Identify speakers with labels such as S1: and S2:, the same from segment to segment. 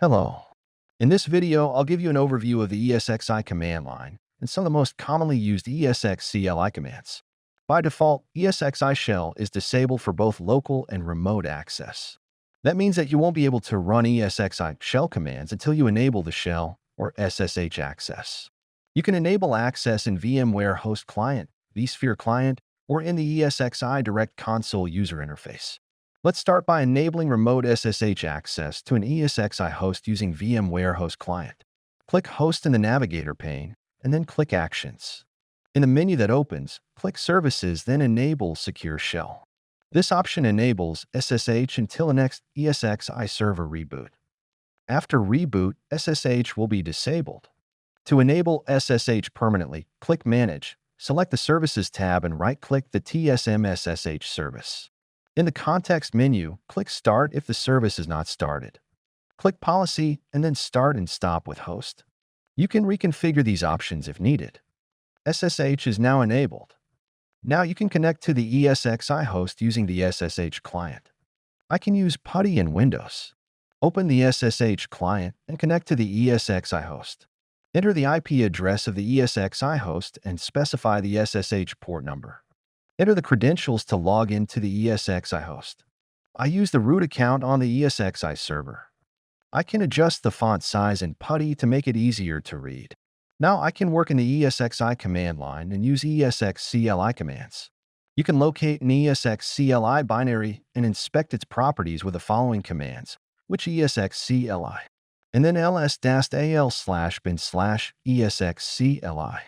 S1: Hello. In this video, I'll give you an overview of the ESXi command line and some of the most commonly used ESX CLI commands. By default, ESXi shell is disabled for both local and remote access. That means that you won't be able to run ESXi shell commands until you enable the shell or SSH access. You can enable access in VMware host client, vSphere client, or in the ESXi direct console user interface. Let's start by enabling remote SSH access to an ESXi host using VMware host client. Click Host in the Navigator pane, and then click Actions. In the menu that opens, click Services, then Enable Secure Shell. This option enables SSH until the next ESXi server reboot. After reboot, SSH will be disabled. To enable SSH permanently, click Manage, select the Services tab, and right-click the TSM SSH service. In the context menu, click Start if the service is not started. Click Policy and then Start and Stop with Host. You can reconfigure these options if needed. SSH is now enabled. Now you can connect to the ESXi host using the SSH client. I can use PuTTY in Windows. Open the SSH client and connect to the ESXi host. Enter the IP address of the ESXi host and specify the SSH port number. Enter the credentials to log into the ESXi host. I use the root account on the ESXi server. I can adjust the font size in PuTTY to make it easier to read. Now I can work in the ESXi command line and use ESX CLI commands. You can locate an ESX CLI binary and inspect its properties with the following commands, which ESX CLI, and then ls-al/bin/ESX CLI.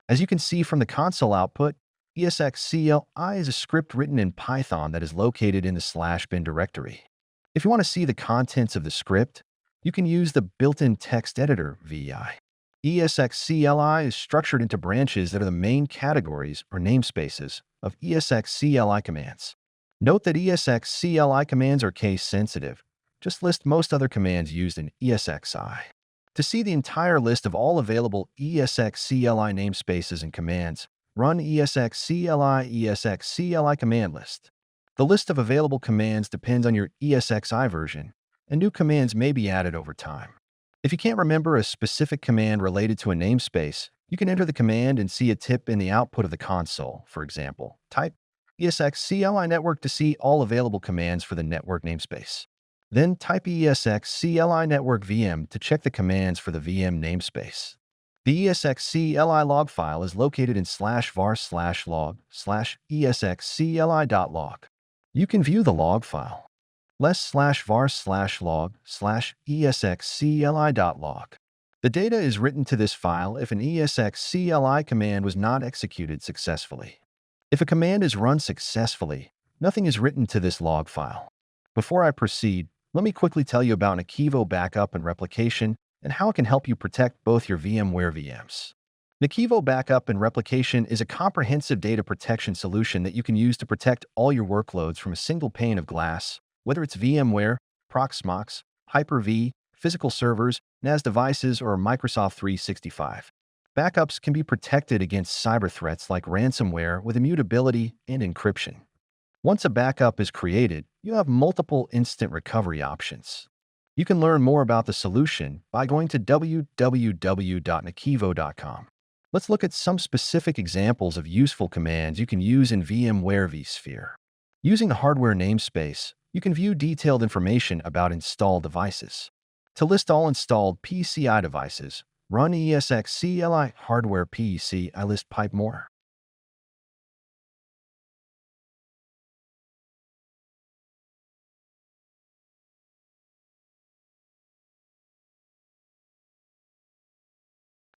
S1: As you can see from the console output, ESX CLI is a script written in Python that is located in the /bin directory. If you want to see the contents of the script, you can use the built-in text editor VI. ESX CLI is structured into branches that are the main categories or namespaces of ESX CLI commands. Note that ESX CLI commands are case-sensitive. Just list most other commands used in ESXi. To see the entire list of all available ESX CLI namespaces and commands, run esxcli CLI command list. The list of available commands depends on your ESXi version, and new commands may be added over time. If you can't remember a specific command related to a namespace, you can enter the command and see a tip in the output of the console. For example, type esxcli network to see all available commands for the network namespace. Then type esxcli network VM to check the commands for the VM namespace. The esxcli log file is located in /var/log/esxcli.log. You can view the log file. /var/log/esxcli.log. The data is written to this file if an ESXCLI command was not executed successfully. If a command is run successfully, nothing is written to this log file. Before I proceed, let me quickly tell you about NAKIVO Backup and Replication and how it can help you protect both your VMware VMs. NAKIVO Backup and Replication is a comprehensive data protection solution that you can use to protect all your workloads from a single pane of glass, whether it's VMware, Proxmox, Hyper-V, physical servers, NAS devices, or Microsoft 365. Backups can be protected against cyber threats like ransomware with immutability and encryption. Once a backup is created, you have multiple instant recovery options. You can learn more about the solution by going to www.nakivo.com. Let's look at some specific examples of useful commands you can use in VMware vSphere. Using the hardware namespace, you can view detailed information about installed devices. To list all installed PCI devices, run esxcli hardware PCI list pipe more.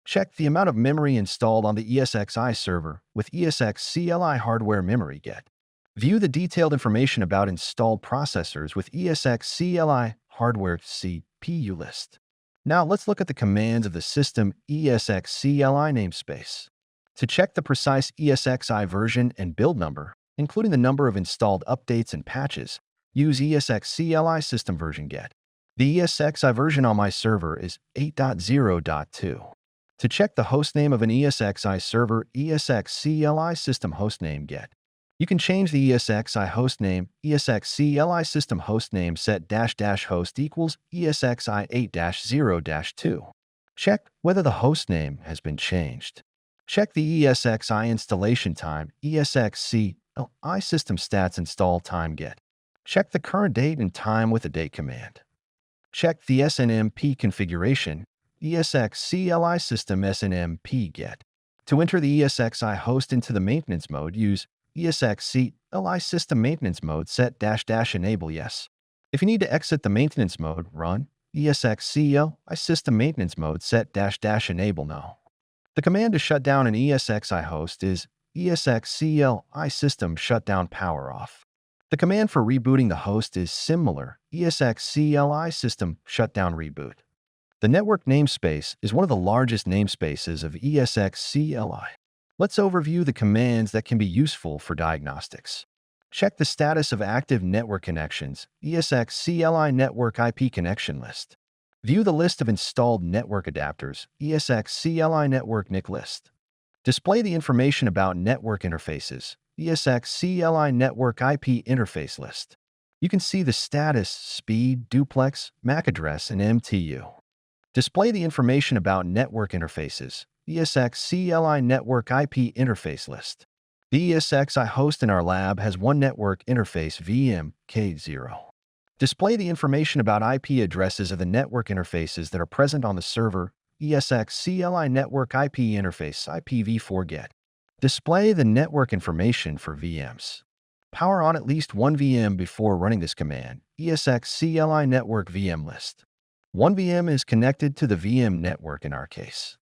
S1: Check the amount of memory installed on the ESXi server with esxcli hardware memory get. View the detailed information about installed processors with esxcli hardware CPU list. Now let's look at the commands of the system esxcli namespace. To check the precise ESXi version and build number, including the number of installed updates and patches, use esxcli system version get. The ESXi version on my server is 8.0.2. To check the hostname of an ESXi server, esxcli system hostname get. You can change the ESXi hostname, esxcli system hostname set --host equals esxi 8-0-2. Check whether the hostname has been changed. Check the ESXi installation time, esxcli system stats install time get. Check the current date and time with the date command. Check the SNMP configuration, esxcli system SNMP get. To enter the ESXi host into the maintenance mode, use esxcli system maintenance mode set --enable yes. If you need to exit the maintenance mode, run esxcli system maintenance mode set --enable no. The command to shut down an ESXi host is esxcli system shutdown power off. The command for rebooting the host is similar, esxcli system shutdown reboot. The network namespace is one of the largest namespaces of esxcli. Let's overview the commands that can be useful for diagnostics. Check the status of active network connections, esxcli network IP connection list. View the list of installed network adapters, esxcli network NIC list. Display the information about network interfaces, esxcli network IP interface list. You can see the status, speed, duplex, MAC address, and MTU. Display the information about network interfaces, esxcli network IP interface list. The ESXi host in our lab has one network interface VM, K0. Display the information about IP addresses of the network interfaces that are present on the server, esxcli network IP interface IPv4 get. Display the network information for VMs. Power on at least one VM before running this command, esxcli network VM list. One VM is connected to the VM network in our case.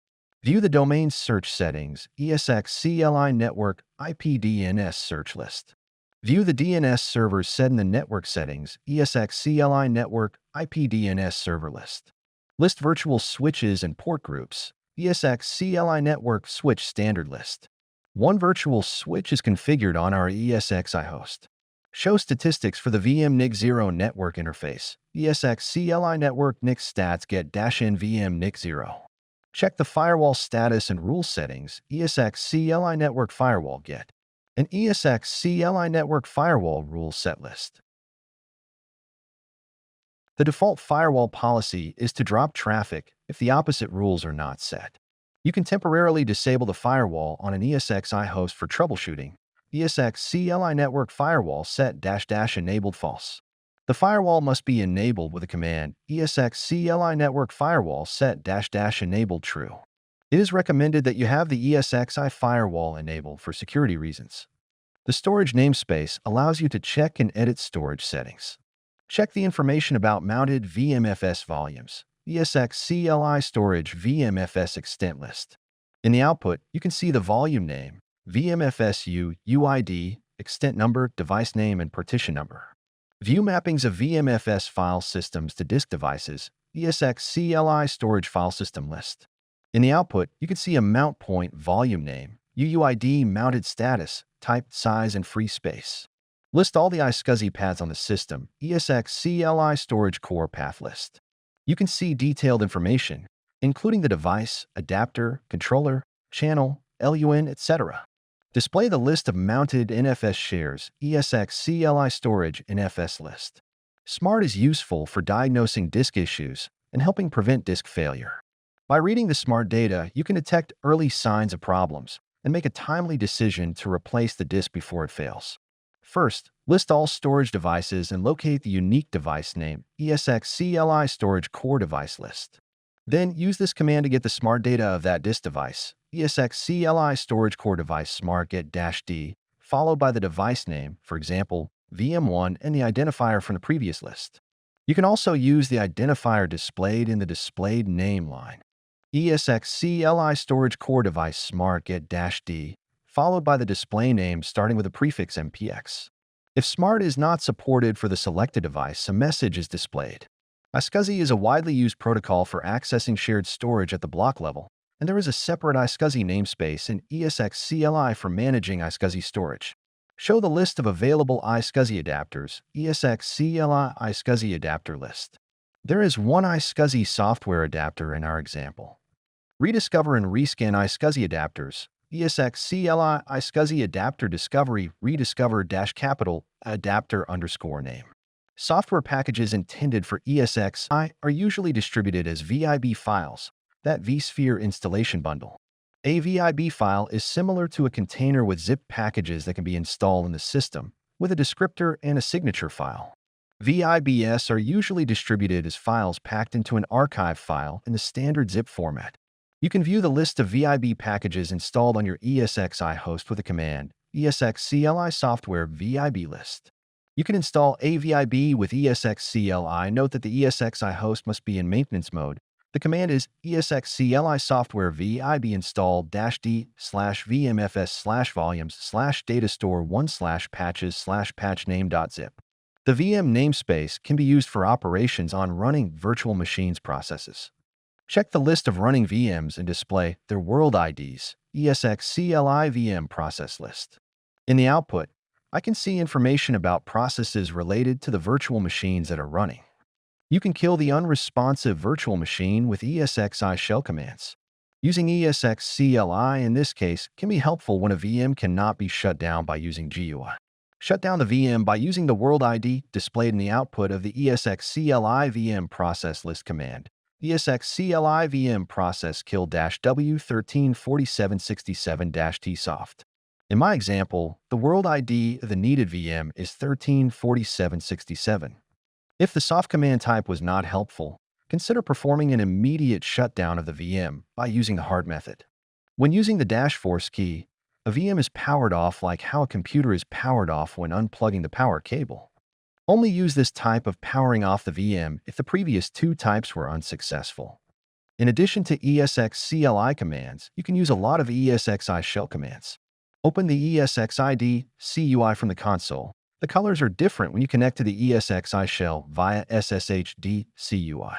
S1: View the domain search settings, esxcli network IP DNS search list. View the DNS servers set in the network settings, esxcli network IP DNS server list. List virtual switches and port groups, esxcli network switch standard list. One virtual switch is configured on our ESXi host. Show statistics for the VM NIC0 network interface, esxcli network NIC stats get -nvm NIC0. Check the firewall status and rule settings, esxcli network firewall get. An esxcli network firewall rule set list. The default firewall policy is to drop traffic if the opposite rules are not set. You can temporarily disable the firewall on an ESXi host for troubleshooting. esxcli network firewall set --enabled false. The firewall must be enabled with the command esxcli network firewall set --enabled true. It is recommended that you have the ESXi firewall enabled for security reasons. The storage namespace allows you to check and edit storage settings. Check the information about mounted VMFS volumes, esxcli storage VMFS extent list. In the output, you can see the volume name, VMFSU, UID, extent number, device name, and partition number. View mappings of VMFS file systems to disk devices, esxcli storage file system list. In the output, you can see a mount point volume name, UUID mounted status, type, size, and free space. List all the esxcli paths on the system, esxcli storage core path list. You can see detailed information, including the device, adapter, controller, channel, LUN, etc. Display the list of mounted NFS shares, esxcli storage NFS list. SMART is useful for diagnosing disk issues and helping prevent disk failure. By reading the SMART data, you can detect early signs of problems and make a timely decision to replace the disk before it fails. First, list all storage devices and locate the unique device name, esxcli storage core device list. Then use this command to get the SMART data of that disk device, esxcli storage core device smart get -d, followed by the device name, for example, VM1, and the identifier from the previous list. You can also use the identifier displayed in the displayed name line. esxcli storage core device smart get -d, followed by the display name starting with a prefix MPX. If SMART is not supported for the selected device, a message is displayed. esxcli is a widely used protocol for accessing shared storage at the block level, and there is a separate esxcli namespace in esxcli for managing esxcli storage. Show the list of available esxcli adapters, esxcli esxcli adapter list. There is one esxcli software adapter in our example. Rediscover and rescan esxcli adapters, ESXCLI esxcli adapter discovery rediscover capital adapter underscore name. Software packages intended for ESXi are usually distributed as VIB files, that vSphere installation bundle. A VIB file is similar to a container with zip packages that can be installed in the system, with a descriptor and a signature file. VIBs are usually distributed as files packed into an archive file in the standard zip format. You can view the list of VIB packages installed on your ESXi host with the command esxcli software VIB list. You can install a VIB with esxcli. Note that the ESXi host must be in maintenance mode. The command is esxcli software VIB install -d/vmfs/volumes/datastore1/patches/patchname.zip. The VM namespace can be used for operations on running virtual machines processes. Check the list of running VMs and display their world IDs, esxcli VM process list. In the output, I can see information about processes related to the virtual machines that are running. You can kill the unresponsive virtual machine with ESXi shell commands. Using esxcli in this case can be helpful when a VM cannot be shut down by using GUI. Shut down the VM by using the world ID displayed in the output of the esxcli VM process list command. esxcli VM process kill-w134767-tsoft. In my example, the world ID of the needed VM is 134767. If the soft command type was not helpful, consider performing an immediate shutdown of the VM by using the hard method. When using the -force key, a VM is powered off like how a computer is powered off when unplugging the power cable. Only use this type of powering off the VM if the previous two types were unsuccessful. In addition to esxcli commands, you can use a lot of ESXi shell commands. Open the ESXi dcui from the console. The colors are different when you connect to the ESXi shell via ssh dcui.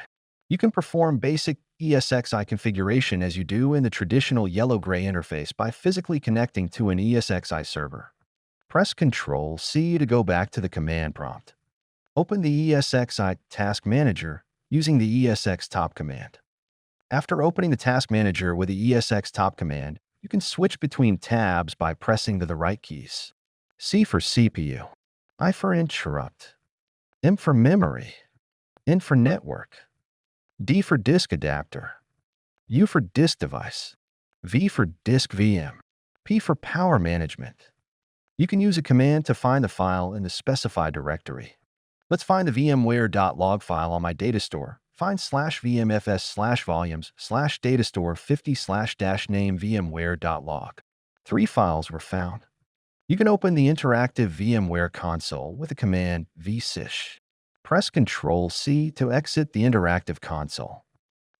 S1: You can perform basic ESXi configuration as you do in the traditional yellow-gray interface by physically connecting to an ESXi server. Press Ctrl+C to go back to the command prompt. Open the ESXi Task Manager using the esxtop command. After opening the Task Manager with the esxtop command, you can switch between tabs by pressing the right keys. C for CPU, I for interrupt, M for memory, N for network, D for disk adapter, U for disk device, V for disk VM, P for power management. You can use a command to find the file in the specified directory. Let's find the VMware.log file on my data store. Find /vmfs/volumes/datastore50/-name VMware.log. 3 files were found. You can open the interactive VMware console with the command vsish. Press Ctrl+C to exit the interactive console.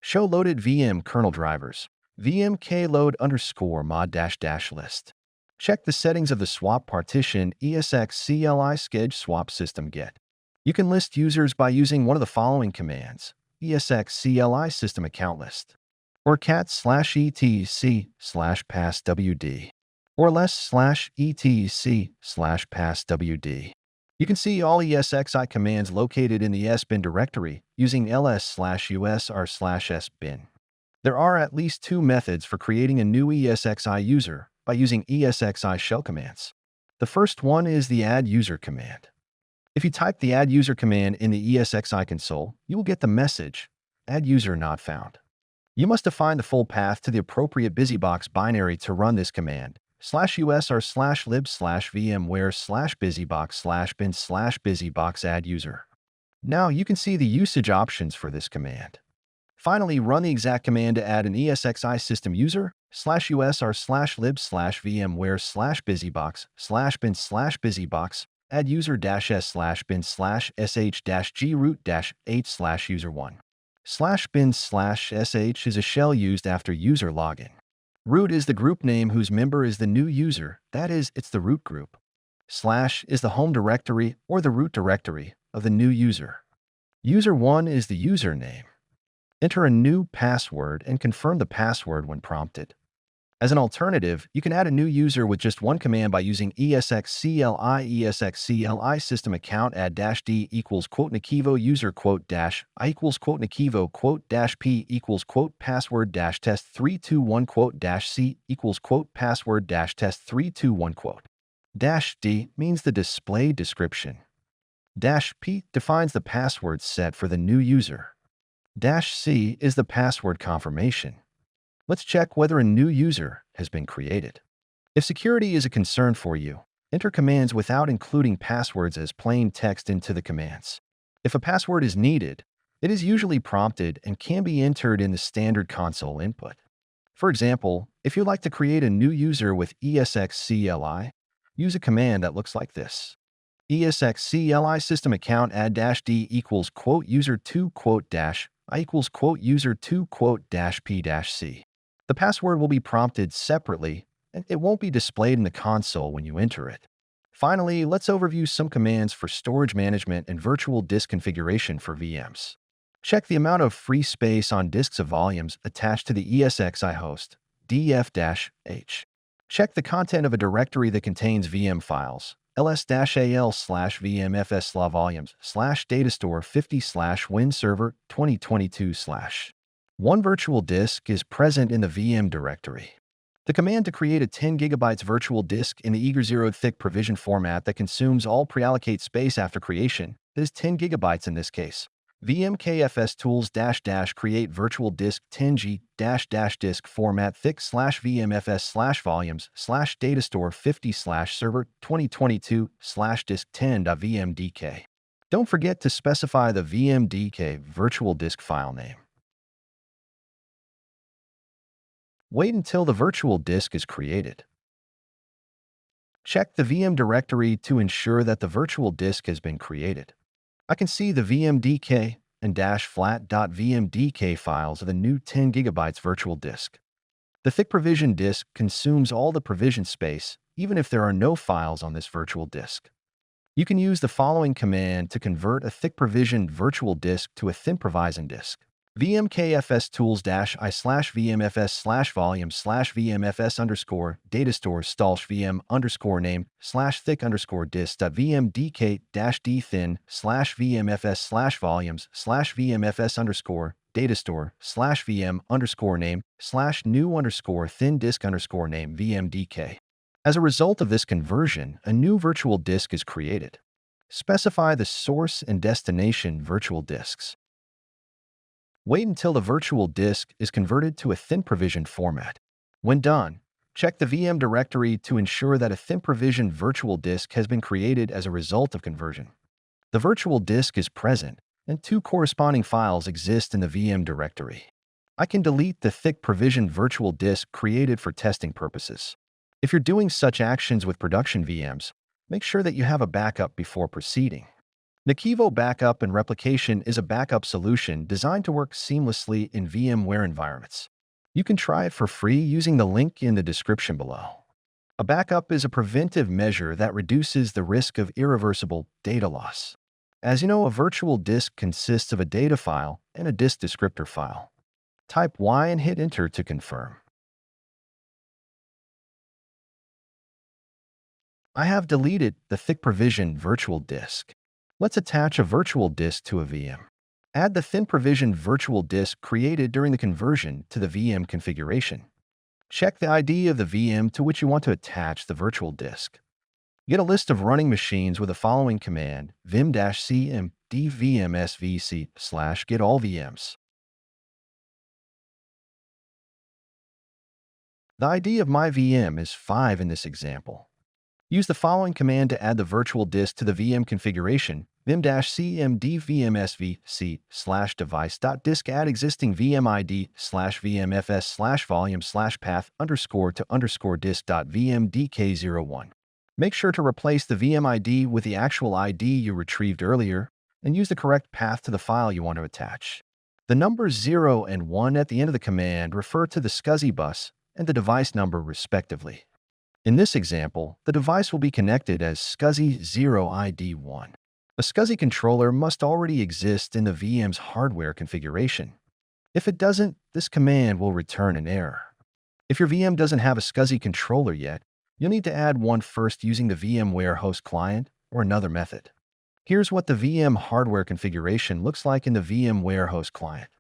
S1: Show loaded VM kernel drivers. vmkload_mod-list. Check the settings of the swap partition esxcli schedule swap system get. You can list users by using one of the following commands: esxcli system account list, or cat/etc/passwd, or less/etc/passwd. You can see all ESXi commands located in the sbin directory using ls/us/sbin. There are at least 2 methods for creating a new ESXi user by using ESXi shell commands. The first one is the add user command. If you type the add user command in the ESXi console, you will get the message, add user not found. You must define the full path to the appropriate busybox binary to run this command, /us or /lib/vmware/busybox/bin/busybox add user. Now you can see the usage options for this command. Finally, run the exact command to add an ESXi system user, /us or /lib/vmware/busybox/bin/busybox add user-bin/sh-g-root-8/user1. /bin/sh is a shell used after user login. Root is the group name whose member is the new user, that is, it's the root group. / is the home directory or the root directory of the new user. User1 is the username. Enter a new password and confirm the password when prompted. As an alternative, you can add a new user with just one command by using esxcli system account add -d equals quote NAKIVO user quote dash I equals quote NAKIVO quote dash P equals quote password dash test 321 quote dash C equals quote password dash test 321 quote. Dash D means the display description. Dash P defines the password set for the new user. Dash C is the password confirmation. Let's check whether a new user has been created. If security is a concern for you, enter commands without including passwords as plain text into the commands. If a password is needed, it is usually prompted and can be entered in the standard console input. For example, if you'd like to create a new user with esxcli, use a command that looks like this. esxcli system account add -d equals quote user 2 quote dash I equals quote user 2 quote dash P dash C. The password will be prompted separately, and it won't be displayed in the console when you enter it. Finally, let's overview some commands for storage management and virtual disk configuration for VMs. Check the amount of free space on disks of volumes attached to the ESXi host, df-h. Check the content of a directory that contains VM files, ls-al/vmfs/slav volumes/datastore 50/win server 2022/. One virtual disk is present in the VM directory. The command to create a 10 GB virtual disk in the eager thick provision format that consumes all pre-allocate space after creation, that is 10 GB in this case. vmkfs tools -- create virtual disk 10G -- disk format thick /vmfs/volumes/datastore 50/server 2022/disk 10.vmdk. Don't forget to specify the vmdk virtual disk file name. Wait until the virtual disk is created. Check the VM directory to ensure that the virtual disk has been created. I can see the vmdk and -flat.vmdk files of the new 10 GB virtual disk. The thick provision disk consumes all the provision space, even if there are no files on this virtual disk. You can use the following command to convert a thick provisioned virtual disk to a thin provision disk. vmkfs tools -i/vmfs/volumes/vmfs_datastore /vm_name/thick_disk.vmdk-d thin/vmfs/volumes/vmfs_datastore/vm_name/new_thin disk_name vmdk. As a result of this conversion, a new virtual disk is created. Specify the source and destination virtual disks. Wait until the virtual disk is converted to a thin provisioned format. When done, check the VM directory to ensure that a thin provisioned virtual disk has been created as a result of conversion. The virtual disk is present, and two corresponding files exist in the VM directory. I can delete the thick provisioned virtual disk created for testing purposes. If you're doing such actions with production VMs, make sure that you have a backup before proceeding. NAKIVO Backup and Replication is a backup solution designed to work seamlessly in VMware environments. You can try it for free using the link in the description below. A backup is a preventive measure that reduces the risk of irreversible data loss. As you know, a virtual disk consists of a data file and a disk descriptor file. Type Y and hit Enter to confirm. I have deleted the thick provisioned virtual disk. Let's attach a virtual disk to a VM. Add the thin provisioned virtual disk created during the conversion to the VM configuration. Check the ID of the VM to which you want to attach the virtual disk. Get a list of running machines with the following command: vim-cm dvmsvc/get all VMs. The ID of my VM is 5 in this example. Use the following command to add the virtual disk to the VM configuration: vim-cm dvmsvc/device.disk add existing VM ID/vmfs/volumes/path_to_disk.vmdk01. Make sure to replace the VM ID with the actual ID you retrieved earlier, and use the correct path to the file you want to attach. The numbers 0 and 1 at the end of the command refer to the SCSI bus and the device number respectively. In this example, the device will be connected as SCSI 0 ID 1. A SCSI controller must already exist in the VM's hardware configuration. If it doesn't, this command will return an error. If your VM doesn't have a SCSI controller yet, you'll need to add one first using the VMware host client or another method. Here's what the VM hardware configuration looks like in the VMware host client.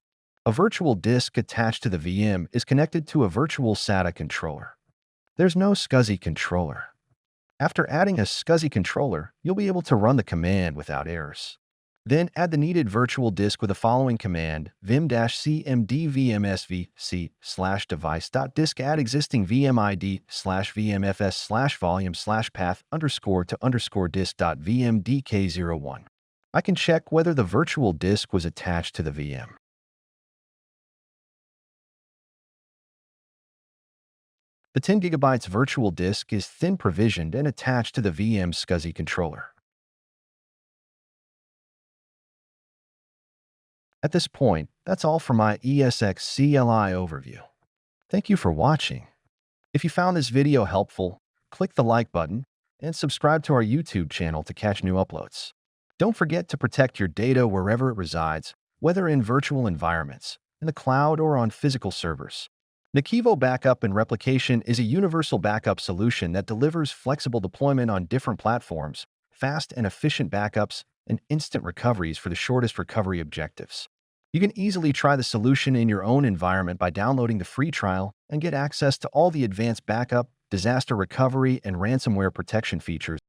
S1: A virtual disk attached to the VM is connected to a virtual SATA controller. There's no SCSI controller. After adding a SCSI controller, you'll be able to run the command without errors. Then add the needed virtual disk with the following command: vim-cmd vmsvc/device.disk add existing vmid/vmfs/volume/path_to_disk.vmdk01. I can check whether the virtual disk was attached to the VM. The 10 GB virtual disk is thin provisioned and attached to the VM SCSI controller. At this point, that's all for my ESXi CLI overview. Thank you for watching. If you found this video helpful, click the like button and subscribe to our YouTube channel to catch new uploads. Don't forget to protect your data wherever it resides, whether in virtual environments, in the cloud, or on physical servers. NAKIVO Backup and Replication is a universal backup solution that delivers flexible deployment on different platforms, fast and efficient backups, and instant recoveries for the shortest recovery objectives. You can easily try the solution in your own environment by downloading the free trial and get access to all the advanced backup, disaster recovery, and ransomware protection features